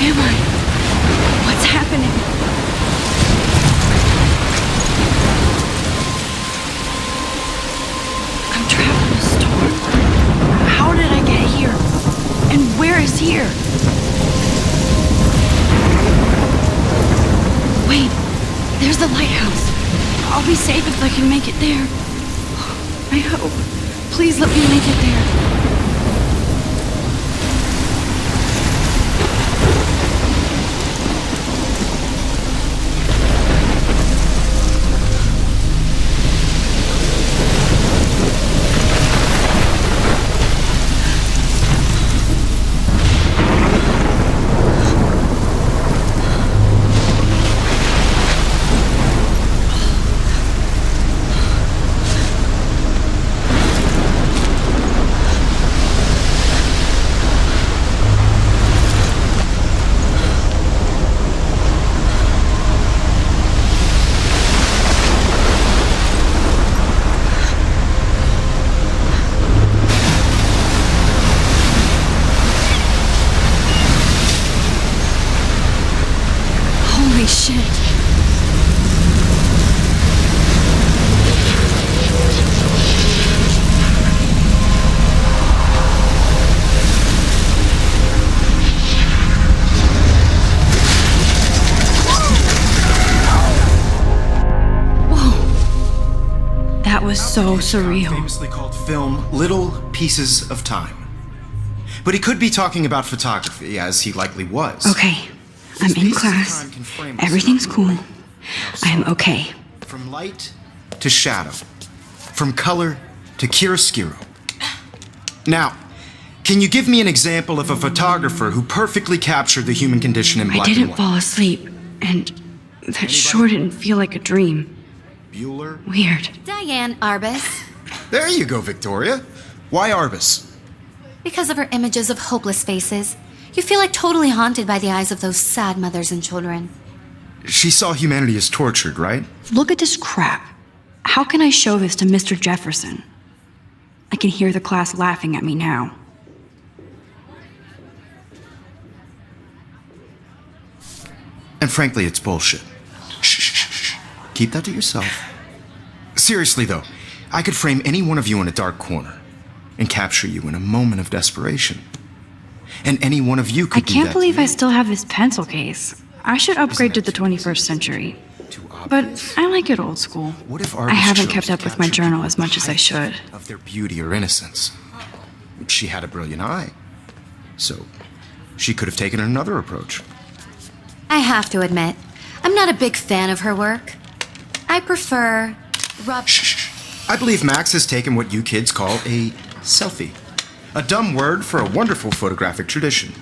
am I? What's happening? I'm trapped in a storm. How did I get here? And where is here? Wait, there's the lighthouse. I'll be safe if I can make it there. I hope. Please let me make it there. Holy shit. Whoa. That was so surreal. Famously called film Little Pieces of Time. But he could be talking about photography, as he likely was. Okay, I'm in class. Everything's cool. I am okay. From light to shadow. From color to chiaroscuro. Now, can you give me an example of a photographer who perfectly captured the human condition in black I and didn't white? fall asleep, and that sure didn't feel like a dream. Bueller? Weird. Diane Arbus. There you go, Victoria. Why Arbus? Because of her images of hopeless faces, you feel like totally haunted by the eyes of those sad mothers and children. She saw humanity as tortured, right? Look at this crap. How can I show this to Mr. Jefferson? I can hear the class laughing at me now. And frankly, it's bullshit. Shh. Keep that to yourself. Seriously, though, I could frame any one of you in a dark corner and capture you in a moment of desperation. And any one of you could I do can't that believe to I me. still have this pencil case. I should upgrade to the 21st century. Too But obvious. I like it old school. What if I Arbus haven't chose kept to up with my capture journal people as much as I at the should. height of their beauty or innocence? She had a brilliant eye. So, she could have taken another approach. I have to admit, I'm not a big fan of her work. I prefer Rob. Shh. I believe Max has taken what you kids call a selfie. A dumb word for a wonderful photographic tradition.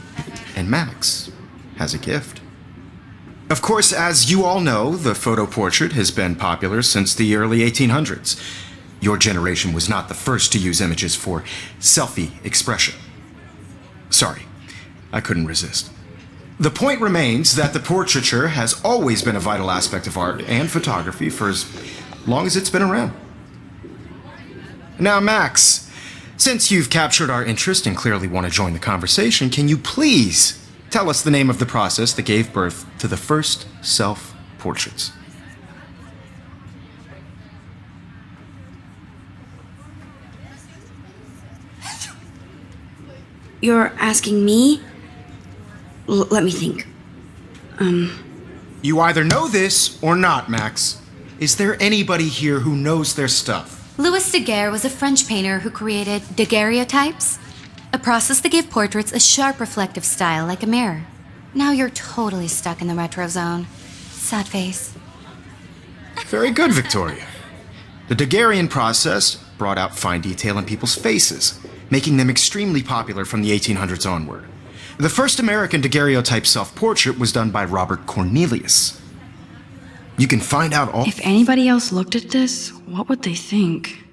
And Max has a gift. Of course, as you all know, the photo portrait has been popular since the early 1800s. Your generation was not the first to use images for selfie expression. Sorry, I couldn't resist. The point remains that the portraiture has always been a vital aspect of art and photography for as long as it's been around. Now, Max, since you've captured our interest and clearly want to join the conversation, can you please tell us the name of the process that gave birth to the first self-portraits? You're asking me? Let me think. You either know this or not, Max. Is there anybody here who knows their stuff? Louis Daguerre was a French painter who created daguerreotypes, a process that gave portraits a sharp reflective style like a mirror. Now you're totally stuck in the retro zone. Sad face. Very good, Victoria. The Daguerrean process brought out fine detail in people's faces, making them extremely popular from the 1800s onward. The first American daguerreotype self-portrait was done by Robert Cornelius. You can find out all... If anybody else looked at this, what would they think?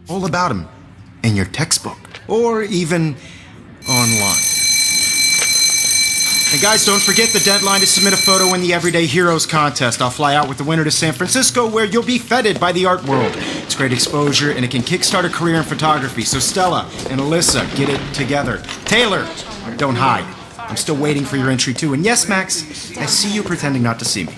all about him in your textbook or even online. And guys, don't forget the deadline to submit a photo in the Everyday Heroes contest. I'll fly out with the winner to San Francisco, where you'll be feted by the art world It's great exposure, and it can kickstart a career in photography. So Stella and Alyssa, get it together. Taylor, don't hide. I'm still waiting for your entry too. And yes, Max, I see you pretending not to see me.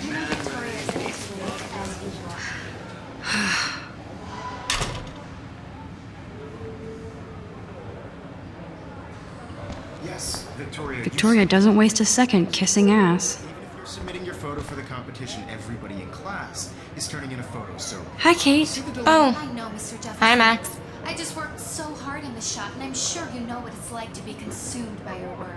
Yes, Victoria. Victoria doesn't waste a second kissing ass. Even if you're submitting your photo for the competition, everybody in class is turning in a photo, so... Hi, Kate. I know, Mr. Jefferson. Hi, Max. I just worked so hard in the shop, and I'm sure you know what it's like to be consumed by your work.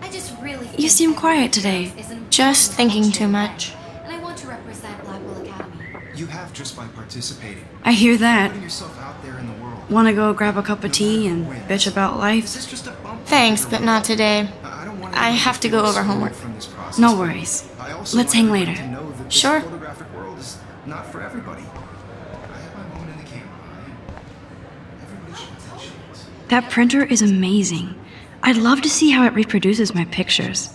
I just really You seem quiet today. Just thinking too much. And I want to represent Blackwell Academy. You have just by participating. I hear that. Putting yourself out there in the world. Want to go grab a cup of tea and bitch about life? This is just a bump. Thanks, but not today. I don't want I have to go over homework. from this process. No worries. I also Let's want hang everybody later. to know that Sure. This photographic world is not for everybody. I have my moment in the camera eye, and everybody should take a chance. That printer is amazing. I'd love to see how it reproduces my pictures.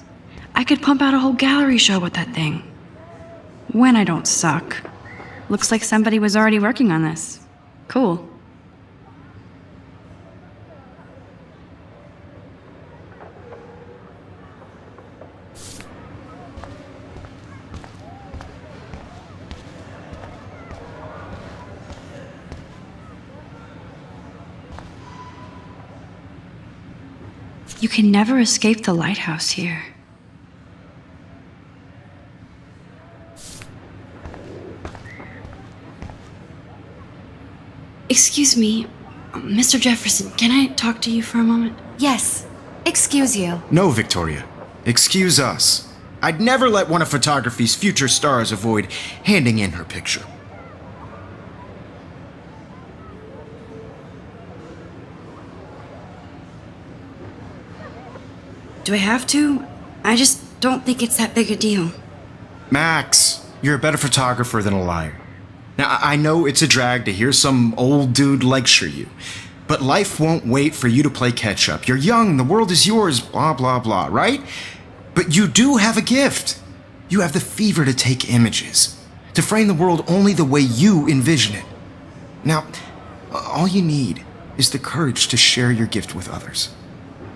I could pump out a whole gallery show with that thing. When I don't suck. Looks like somebody was already working on this. Cool. You can never escape the lighthouse here. Excuse me, Mr. Jefferson, can I talk to you for a moment? Yes. Excuse you. No, Victoria. Excuse us. I'd never let one of photography's future stars avoid handing in her picture. Do I have to? I just don't think it's that big a deal. Max, you're a better photographer than a liar. Now, I know it's a drag to hear some old dude lecture you, but life won't wait for you to play catch up. You're young, the world is yours, blah, blah, blah, right? But you do have a gift. You have the fever to take images, to frame the world only the way you envision it. Now, all you need is the courage to share your gift with others.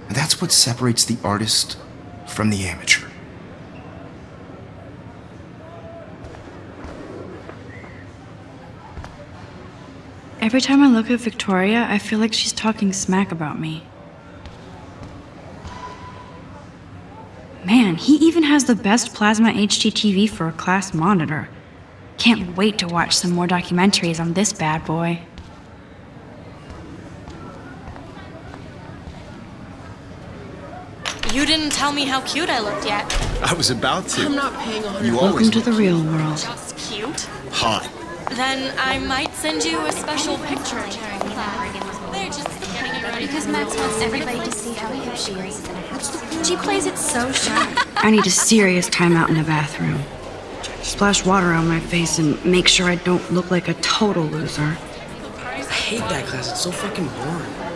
And that's what separates the artist from the amateur. Every time I look at Victoria, I feel like she's talking smack about me. Man, he even has the best plasma HDTV for a class monitor. Can't wait to watch some more documentaries on this bad boy. You didn't tell me how cute I looked yet. I was about to. I'm not paying 100. You Welcome always to the real world. Just cute. hot. Then I might send you a special picture. They're just getting it ready. Because Max wants everybody to see how hip she is. She plays it so sharp. I need a serious timeout in the bathroom. Splash water on my face and make sure I don't look like a total loser. I hate that class. It's so fucking boring.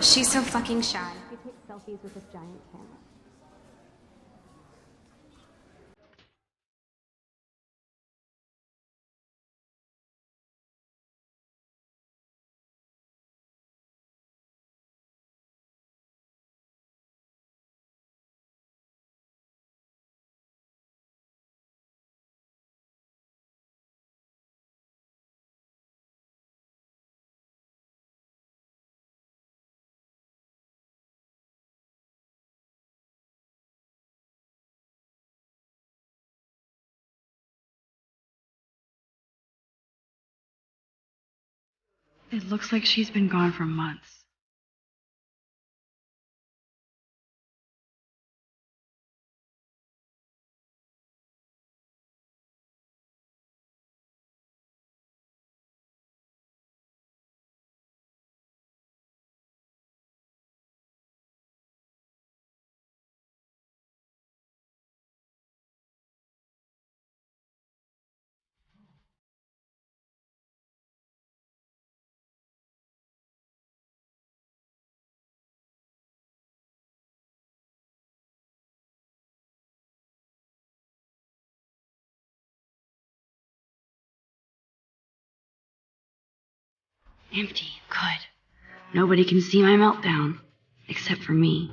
She's so fucking shy. We take selfies with this giant camera. It looks like she's been gone for months. Empty. Good. Nobody can see my meltdown. Except for me.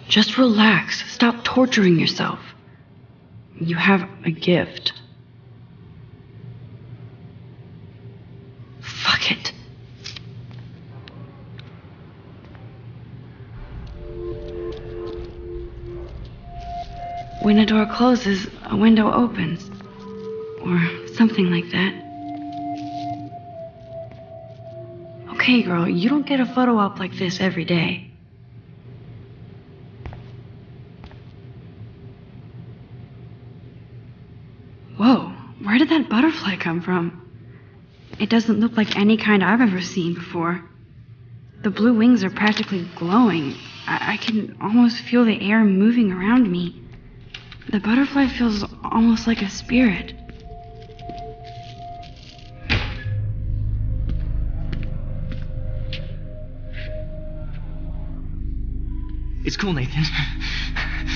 Just relax. Stop torturing yourself. You have a gift. Fuck it. When a door closes, a window opens. Or something like that. Okay, girl, you don't get a photo op like this every day. Whoa, where did that butterfly come from? It doesn't look like any kind I've ever seen before. The blue wings are practically glowing. I can almost feel the air moving around me. The butterfly feels almost like a spirit. It's cool, Nathan.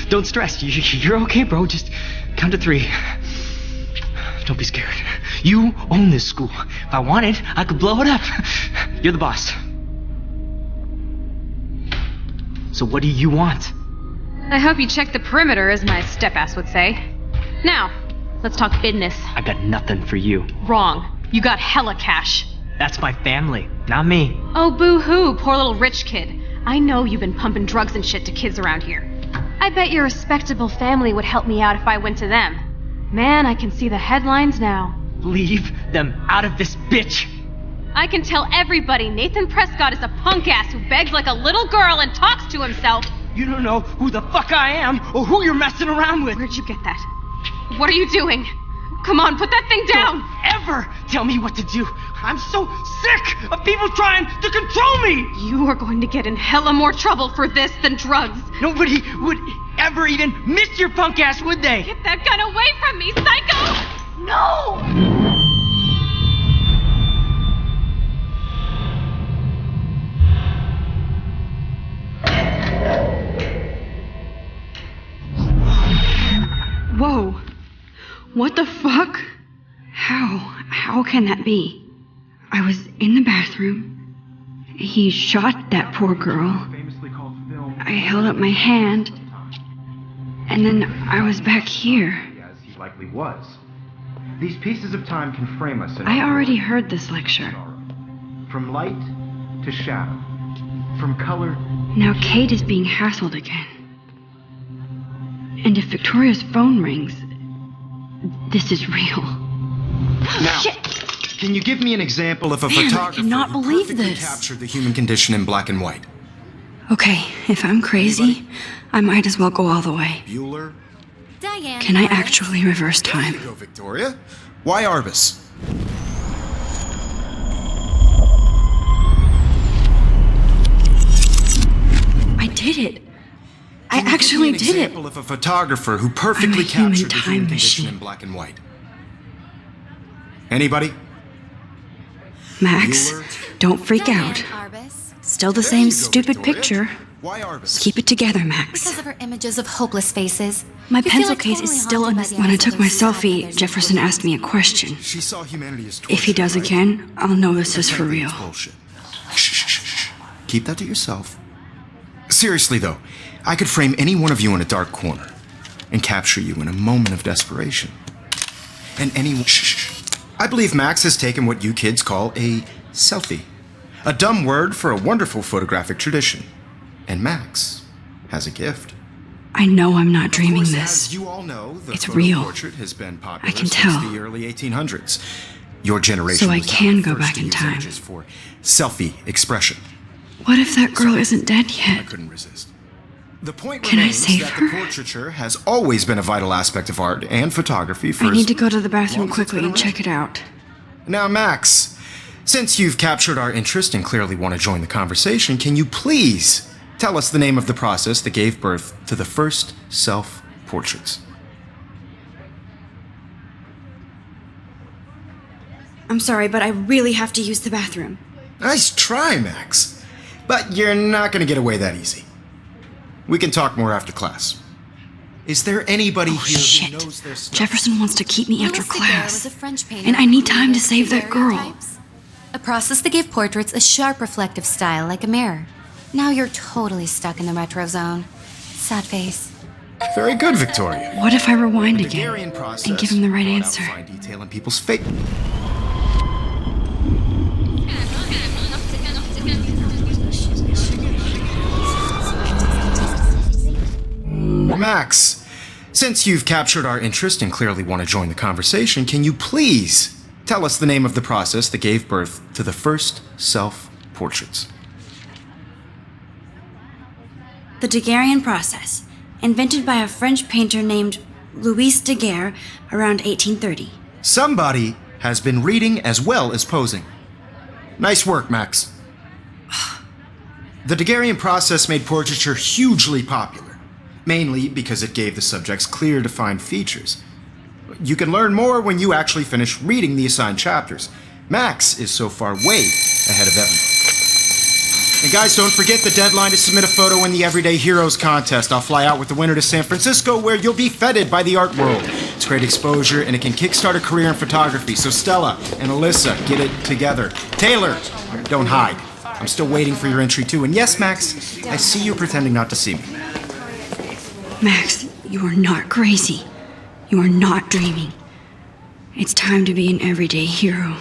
Don't stress. You're okay, bro. Just count to 3. Don't be scared. You own this school. If I wanted, I could blow it up. You're the boss. So what do you want? I hope you checked the perimeter, as my step-ass would say. Now, let's talk business. I got nothing for you. Wrong. You got hella cash. That's my family, not me. Oh, boo-hoo, poor little rich kid. I know you've been pumping drugs and shit to kids around here. I bet your respectable family would help me out if I went to them. Man, I can see the headlines now. Leave them out of this bitch. I can tell everybody Nathan Prescott is a punk ass who begs like a little girl and talks to himself. You don't know who the fuck I am or who you're messing around with. Where'd you get that? What are you doing? Come on, put that thing down! Don't ever tell me what to do. I'm so sick of people trying to control me. You are going to get in hella more trouble for this than drugs. Nobody would ever even miss your punk ass, would they? Get that gun away from me, psycho! No! Whoa. What the fuck? How can that be? I was in the bathroom. He shot that poor girl. I held up my hand. And then I was back here. As he likely was. These pieces of time can frame us in I already heard this lecture. From light to shadow. From color. Now Kate is being hassled again. And if Victoria's phone rings, this is real. Now, Shit! can you give me an example of a Man, I photographer cannot who believe perfectly this. captured the human condition in black and white? Okay, if I'm crazy, I might as well go all the way. Bueller? Diane. Can I Arbus. actually reverse There you time? go, Victoria. Why Arbus? I did it. I Can you give me actually an did it. example of a photographer who perfectly human captured the time human condition machine. in black and white? Anybody? Max, Bueller? don't freak Diane out. Arbus. Still the There same you go, stupid Victoria. picture. Why Arbus? Keep it together, Max. Because of her images of hopeless faces. My You feel pencil like case totally is still haunted in by this. the When I eyes took of my those sad selfie, others Jefferson who asked me a question. She saw humanity as torture. If he does right? again, I'll know this is for Frankly, real. it's bullshit. Shh, shh, shh, shh. Keep that to yourself. Seriously, though, I could frame any one of you in a dark corner and capture you in a moment of desperation. And anyone. Shh, shh, shh. I believe Max has taken what you kids call a selfie. A dumb word for a wonderful photographic tradition. And Max has a gift. I know I'm not dreaming Of course, this. as you all know, the It's photo real. portrait has been popular I can since tell. the early 1800s. Your generation So I was not can the go first back to in use time. images for selfie expression. What if that girl isn't dead I yet? couldn't resist. The point Can I remains save that her? the portraiture has always been a vital aspect of art and photography for I need as to go to the bathroom long as it's quickly been and check it out. Now, Max, since you've captured our interest and clearly want to join the conversation, can you please tell us the name of the process that gave birth to the first self-portraits? I'm sorry, but I really have to use the bathroom. Nice try, Max. But you're not gonna get away that easy. We can talk more after class. Is there anybody Oh, here shit. who knows their stuff? Jefferson wants to keep me after Louis Daguerre was class. a French painter And I need who time to created save that girl. daguerreotypes, a process to give portraits a sharp reflective style like a mirror. Now you're totally stuck in the retro zone. Sad face. Very good, Victoria. What if I rewind The again Daguerrean process and give him the right brought out answer? fine detail in people's face. Max, since you've captured our interest and clearly want to join the conversation, can you please tell us the name of the process that gave birth to the first self-portraits? The Daguerrean process, invented by a French painter named Louis Daguerre around 1830. Somebody has been reading as well as posing. Nice work, Max. The Daguerrean process made portraiture hugely popular, mainly because it gave the subjects clear, defined features. You can learn more when you actually finish reading the assigned chapters. Max is so far way ahead of everyone. And guys, don't forget the deadline to submit a photo in the Everyday Heroes contest. I'll fly out with the winner to San Francisco, where you'll be feted by the art world. It's great exposure, and it can kickstart a career in photography. So Stella and Alyssa, get it together. Taylor, don't hide. I'm still waiting for your entry too. And yes, Max, I see you pretending not to see me. Max, you are not crazy. You are not dreaming. It's time to be an everyday hero.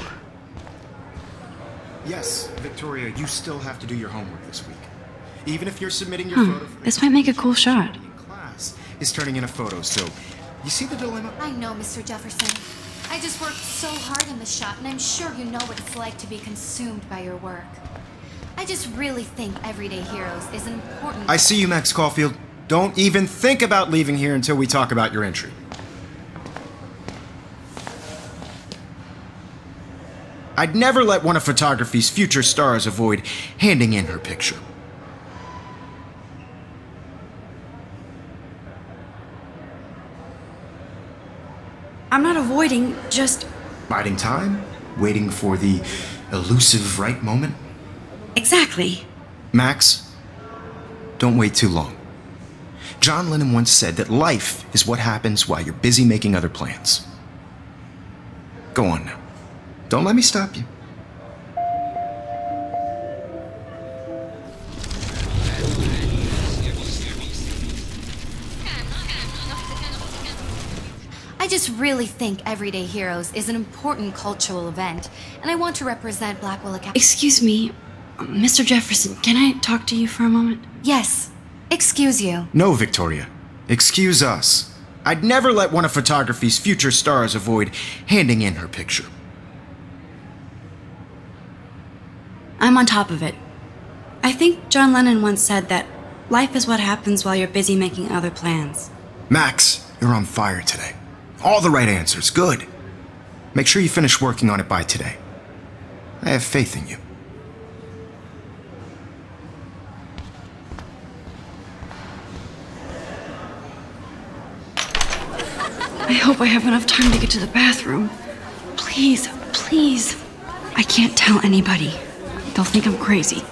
Yes, Victoria, you still have to do your homework this week. Even if you're submitting your photo for This might make a cool shot. in class is turning in a photo. So, you see the dilemma? I know, Mr. Jefferson. I just worked so hard in the shot, and I'm sure you know what it's like to be consumed by your work. I just really think Everyday Heroes is an important... I see you, Max Caulfield. Don't even think about leaving here until we talk about your entry. I'd never let one of photography's future stars avoid handing in her picture. I'm not avoiding, just... Biding time, waiting for the elusive right moment. Exactly. Max, don't wait too long. John Lennon once said that life is what happens while you're busy making other plans. Go on now. Don't let me stop you. I just really think Everyday Heroes is an important cultural event, and I want to represent Blackwell Academy. Excuse me, Mr. Jefferson, can I talk to you for a moment? Yes. Excuse you. No, Victoria. Excuse us. I'd never let one of photography's future stars avoid handing in her picture. I'm on top of it. I think John Lennon once said that life is what happens while you're busy making other plans. Max, you're on fire today. All the right answers. Good. Make sure you finish working on it by today. I have faith in you. I hope I have enough time to get to the bathroom. Please, please. I can't tell anybody. They'll think I'm crazy.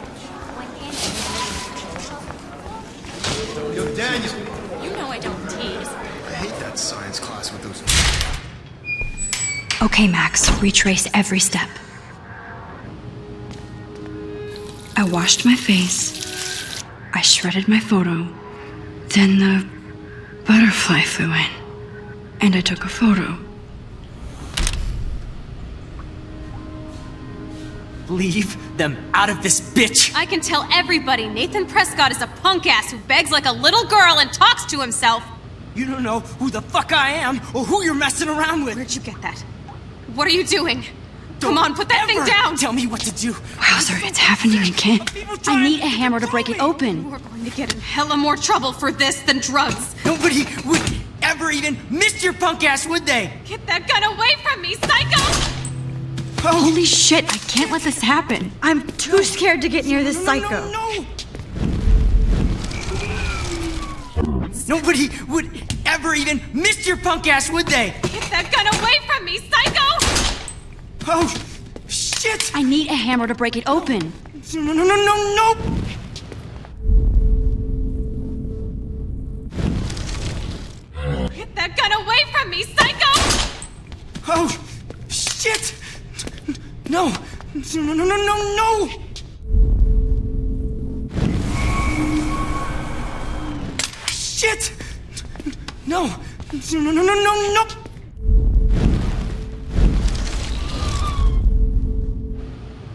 Yo, Daniel. You know I don't tease. I hate that science class with those... Okay, Max, retrace every step. I washed my face. I shredded my photo. Then the butterfly flew in. And I took a photo. Leave them out of this bitch! I can tell everybody Nathan Prescott is a punk ass who begs like a little girl and talks to himself. You don't know who the fuck I am or who you're messing around with! Where'd you get that? What are you doing? Come on, put that thing Ever down! Tell me what to do! Wowzer, it's happening again. I need a hammer to break it open. We're going to get in hella more trouble for this than drugs. Nobody would ever even miss your punk ass, would they? Get that gun away from me, psycho! Holy shit, I can't let this happen. I'm too scared to get near this psycho. No! Nobody would ever even miss your punk ass, would they? Get that gun away from me, psycho! Oh, shit! I need a hammer to break it open. No! Get that gun away from me, psycho! Oh, shit! No! No! Shit! No! No!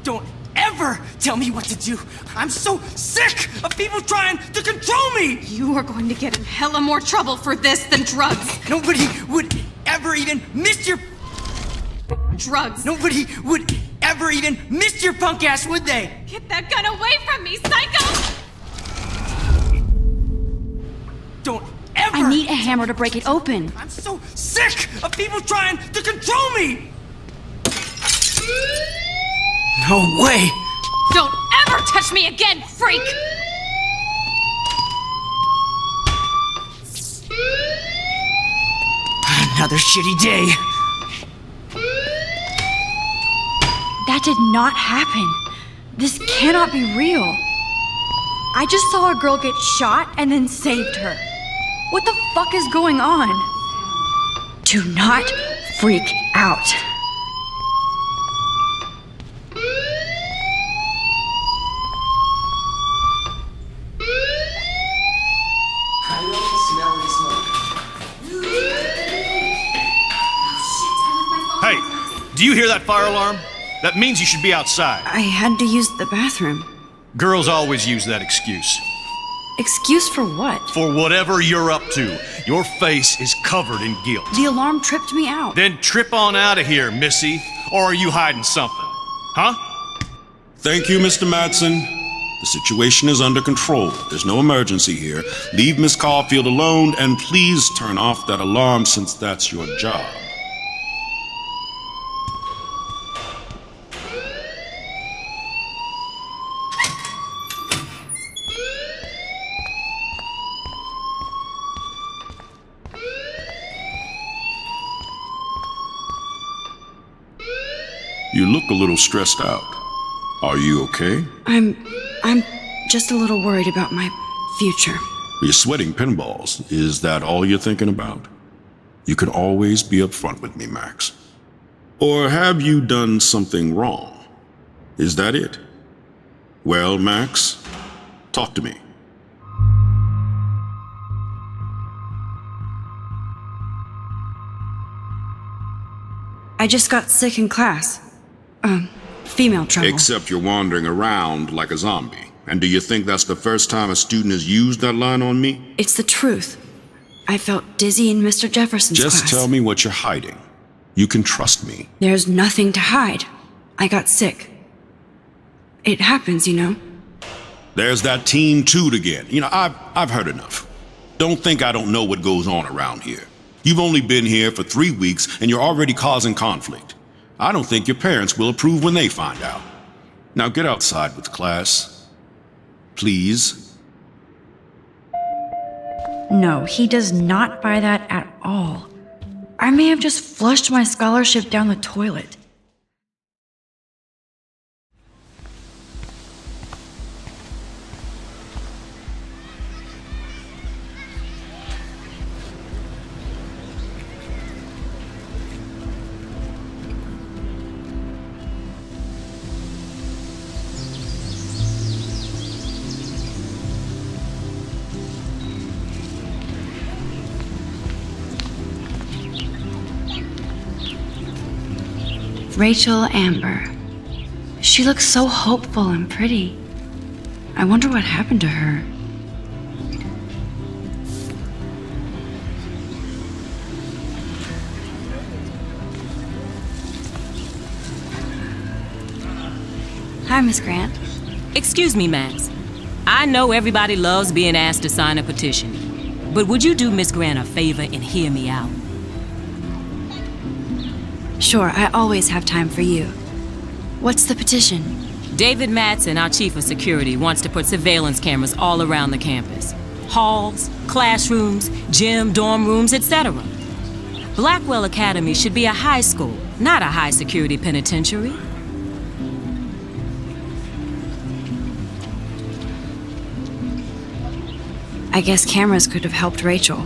Don't ever tell me what to do! I'm so sick of people trying to control me! You are going to get in hella more trouble for this than drugs. Nobody would ever even miss your... Drugs. Nobody would ever even miss your punk ass, would they? Get that gun away from me, psycho! Don't ever... I need a hammer to break it open. I'm so sick of people trying to control me! No way! Don't ever touch me again, freak! Another shitty day. That did not happen. This cannot be real. I just saw a girl get shot and then saved her. What the fuck is going on? Do not freak out. Hey, do you hear that fire alarm? That means you should be outside. I had to use the bathroom. Girls always use that excuse. Excuse for what? For whatever you're up to, your face is covered in guilt. The alarm tripped me out. Then trip on out of here, Missy. Or are you hiding something? Huh? Thank you, Mr. Madsen. The situation is under control. There's no emergency here. Leave Miss Caulfield alone, and please turn off that alarm since that's your job. You look a little stressed out. Are you okay? I'm just a little worried about my future. You're sweating pinballs. Is that all you're thinking about? You can always be upfront with me, Max. Or have you done something wrong? Is that it? Well, Max, talk to me. I just got sick in class. Female trouble. Except you're wandering around like a zombie. And do you think that's the first time a student has used that line on me? It's the truth. I felt dizzy in Mr. Jefferson's class. Just tell me what you're hiding. You can trust me. There's nothing to hide. I got sick. It happens, you know. There's that Team Toot again. You know, I've heard enough. Don't think I don't know what goes on around here. You've only been here for 3 weeks and you're already causing conflict. I don't think your parents will approve when they find out. Now get outside with class. Please. No, he does not buy that at all. I may have just flushed my scholarship down the toilet. Rachel Amber. She looks so hopeful and pretty. I wonder what happened to her. Hi, Miss Grant. Excuse me, Max. I know everybody loves being asked to sign a petition, but would you do Miss Grant a favor and hear me out? Sure, I always have time for you. What's the petition? David Madsen, our chief of security, wants to put surveillance cameras all around the campus. Halls, classrooms, gym, dorm rooms, etc. Blackwell Academy should be a high school, not a high-security penitentiary. I guess cameras could have helped Rachel.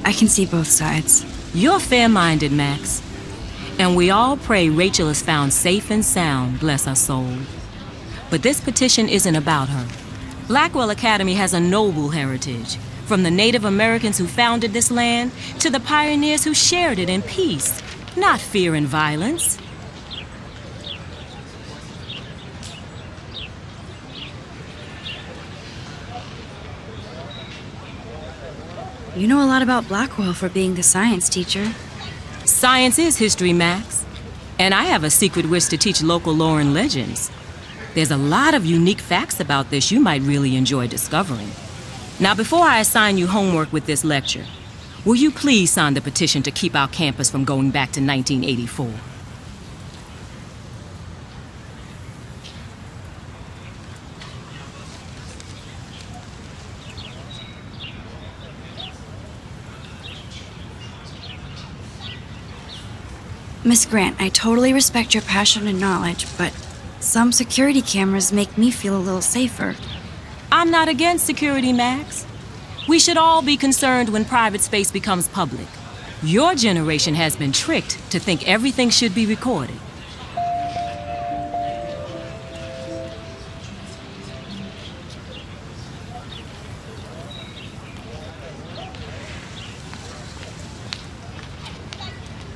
I can see both sides. You're fair-minded, Max. And we all pray Rachel is found safe and sound, bless her soul. But this petition isn't about her. Blackwell Academy has a noble heritage, from the Native Americans who founded this land to the pioneers who shared it in peace, not fear and violence. You know a lot about Blackwell for being the science teacher. Science is history, Max. And I have a secret wish to teach local lore and legends. There's a lot of unique facts about this you might really enjoy discovering. Now, before I assign you homework with this lecture, will you please sign the petition to keep our campus from going back to 1984? Miss Grant, I totally respect your passion and knowledge, but some security cameras make me feel a little safer. I'm not against security, Max. We should all be concerned when private space becomes public. Your generation has been tricked to think everything should be recorded.